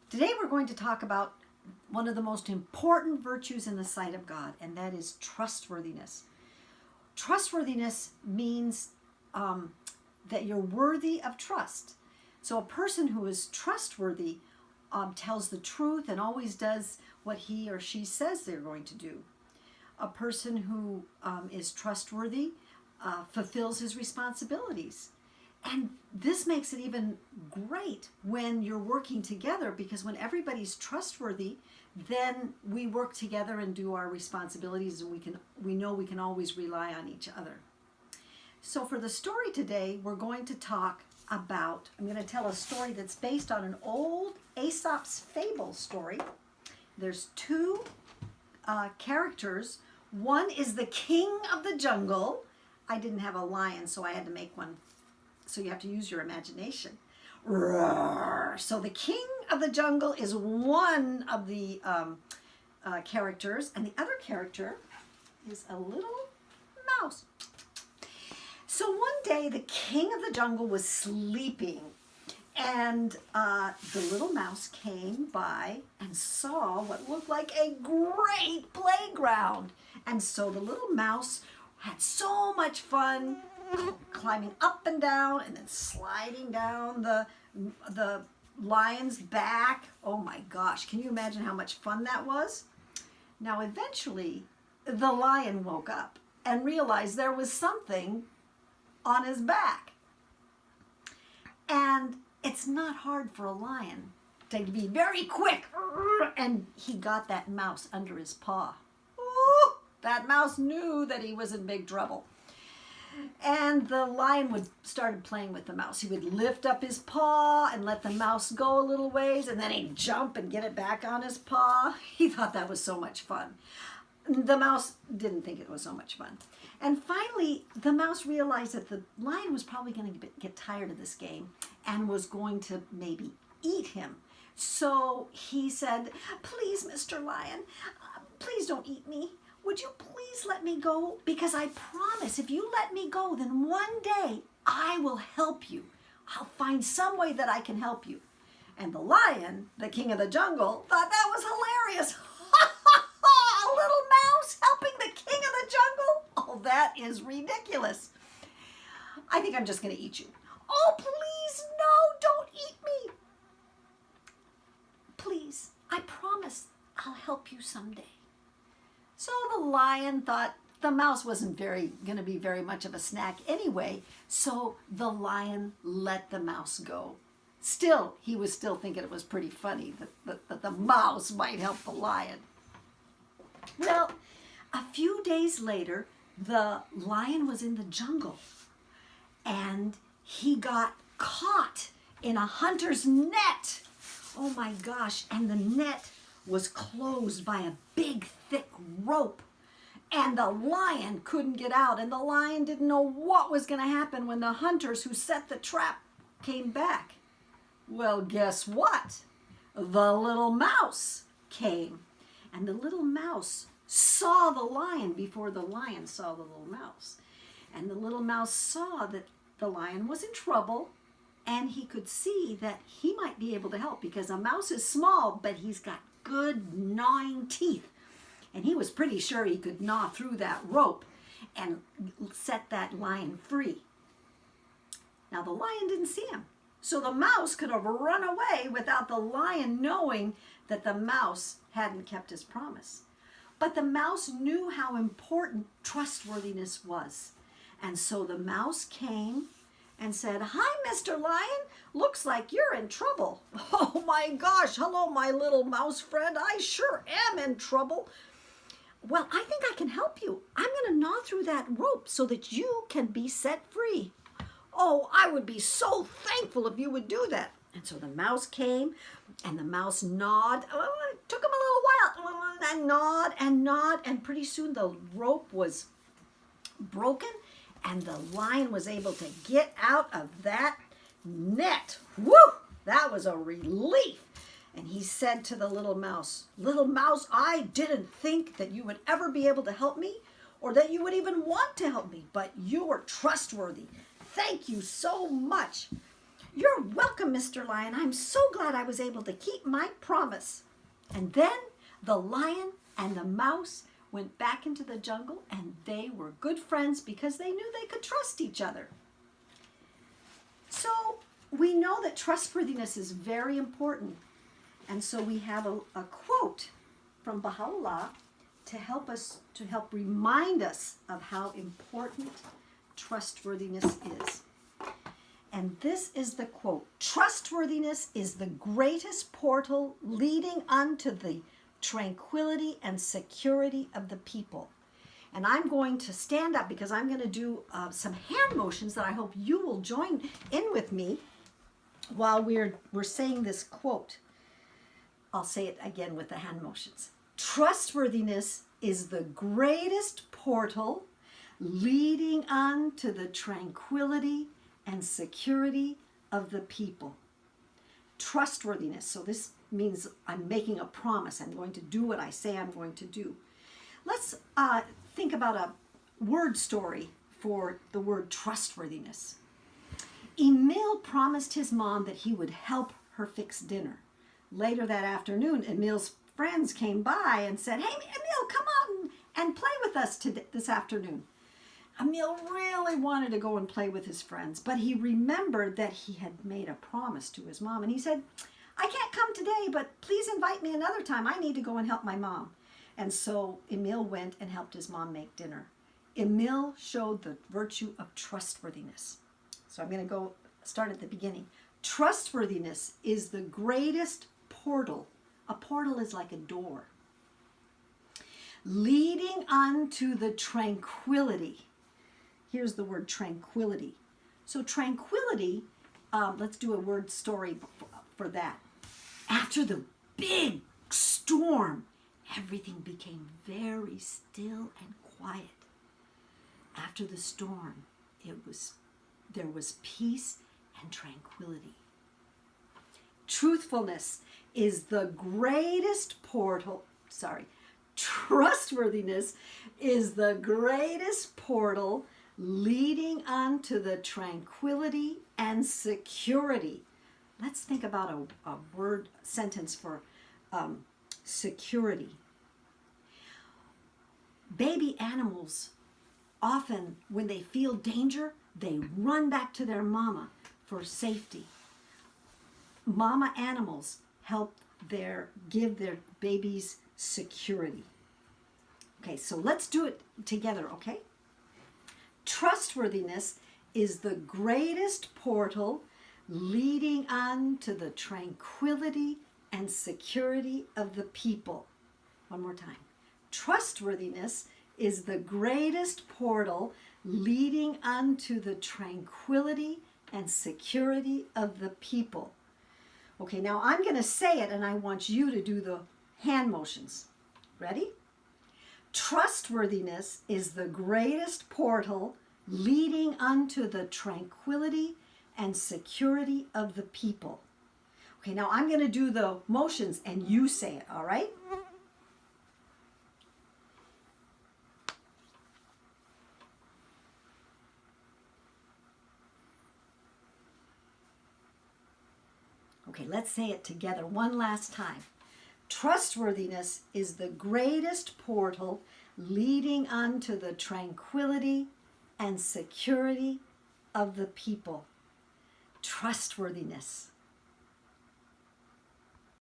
Today we're going to talk about one of the most important virtues in the sight of God, and that is trustworthiness. Trustworthiness means that you're worthy of trust. So a person who is trustworthy tells the truth and always does what he or she says they're going to do. A person who is trustworthy fulfills his responsibilities. And this makes it even great when you're working together, because when everybody's trustworthy, then we work together and do our responsibilities, and we know we can always rely on each other. So for the story today, we're going to talk about, I'm going to tell a story that's based on an old Aesop's fable story. There's two characters. One is the king of the jungle. I didn't have a lion, so I had to make one. So you have to use your imagination. Roar. So the king of the jungle is one of the characters, and the other character is a little mouse. So one day the king of the jungle was sleeping, and the little mouse came by and saw what looked like a great playground. And so the little mouse had so much fun climbing up and down and then sliding down the lion's back. Oh my gosh, can you imagine how much fun that was? Now eventually the lion woke up and realized there was something on his back. And it's not hard for a lion to be very quick, and he got that mouse under his paw. Ooh, that mouse knew that he was in big trouble. And the lion started playing with the mouse. He would lift up his paw and let the mouse go a little ways, and then he'd jump and get it back on his paw. He thought that was so much fun. The mouse didn't think it was so much fun. And finally, the mouse realized that the lion was probably going to get tired of this game and was going to maybe eat him. So he said, "Please, Mr. Lion, please don't eat me. Would you please let me go? Because I promise if you let me go, then one day I will help you. I'll find some way that I can help you." And the lion, the king of the jungle, thought that was hilarious. A little mouse helping the king of the jungle? Oh, that is ridiculous. "I think I'm just going to eat you." "Oh, please, no, don't eat me. Please, I promise I'll help you someday." So the lion thought the mouse wasn't going to be very much of a snack anyway, so the lion let the mouse go. Still, he was still thinking it was pretty funny that the mouse might help the lion. Well, a few days later, the lion was in the jungle, and he got caught in a hunter's net. Oh my gosh, and the net was closed by a big, thick rope. And the lion couldn't get out, and the lion didn't know what was going to happen when the hunters who set the trap came back. Well, guess what? The little mouse came, and the little mouse saw the lion before the lion saw the little mouse. And the little mouse saw that the lion was in trouble, and he could see that he might be able to help, because a mouse is small, but he's got good gnawing teeth. And he was pretty sure he could gnaw through that rope and set that lion free. Now the lion didn't see him, so the mouse could have run away without the lion knowing that the mouse hadn't kept his promise. But the mouse knew how important trustworthiness was. And so the mouse came and said, "Hi, Mr. Lion, looks like you're in trouble." "Oh my gosh, hello, my little mouse friend, I sure am in trouble." "Well, I think I can help you. I'm going to gnaw through that rope so that you can be set free." "Oh, I would be so thankful if you would do that." And so the mouse came, and the mouse gnawed. It took him a little while, and gnawed, and pretty soon the rope was broken, and the lion was able to get out of that net. Woo! That was a relief. And he said to the little mouse, "Little mouse, I didn't think that you would ever be able to help me, or that you would even want to help me, but you were trustworthy. Thank you so much. "You're welcome, Mr. Lion. I'm so glad I was able to keep my promise." And then the lion and the mouse went back into the jungle, and they were good friends because they knew they could trust each other. So we know that trustworthiness is very important. And so we have a quote from Baha'u'llah to help remind us of how important trustworthiness is. And this is the quote: "Trustworthiness is the greatest portal leading unto the tranquility and security of the people." And I'm going to stand up because I'm going to do some hand motions that I hope you will join in with me while we're saying this quote. I'll say it again with the hand motions. Trustworthiness is the greatest portal leading on to the tranquility and security of the people. Trustworthiness. So this means I'm making a promise. I'm going to do what I say I'm going to do. Let's think about a word story for the word trustworthiness. Emil promised his mom that he would help her fix dinner. Later that afternoon, Emil's friends came by and said, "Hey, Emil, come out and play with us this afternoon." Emil really wanted to go and play with his friends, but he remembered that he had made a promise to his mom, and he said, "I can't come today, but please invite me another time. I need to go and help my mom." And so Emil went and helped his mom make dinner. Emil showed the virtue of trustworthiness. So I'm going to start at the beginning. Trustworthiness is the greatest portal. A portal is like a door, leading unto the tranquility. Here's the word tranquility. So tranquility, let's do a word story for that. After the big storm, everything became very still and quiet. After the storm, there was peace and tranquility. Truthfulness is the greatest portal. Trustworthiness is the greatest portal leading unto the tranquility and security. Let's think about a word sentence for security. Baby animals often, when they feel danger, they run back to their mama for safety. Mama animals help give their babies security. Okay, so let's do it together, okay? Trustworthiness is the greatest portal leading on to the tranquility and security of the people. One more time. Trustworthiness is the greatest portal leading unto the tranquility and security of the people. Okay, now I'm going to say it and I want you to do the hand motions. Ready? Trustworthiness is the greatest portal leading unto the tranquility and security of the people. Okay, now I'm going to do the motions and you say it, all right? Okay, let's say it together one last time. Trustworthiness is the greatest portal leading unto the tranquility and security of the people. Trustworthiness.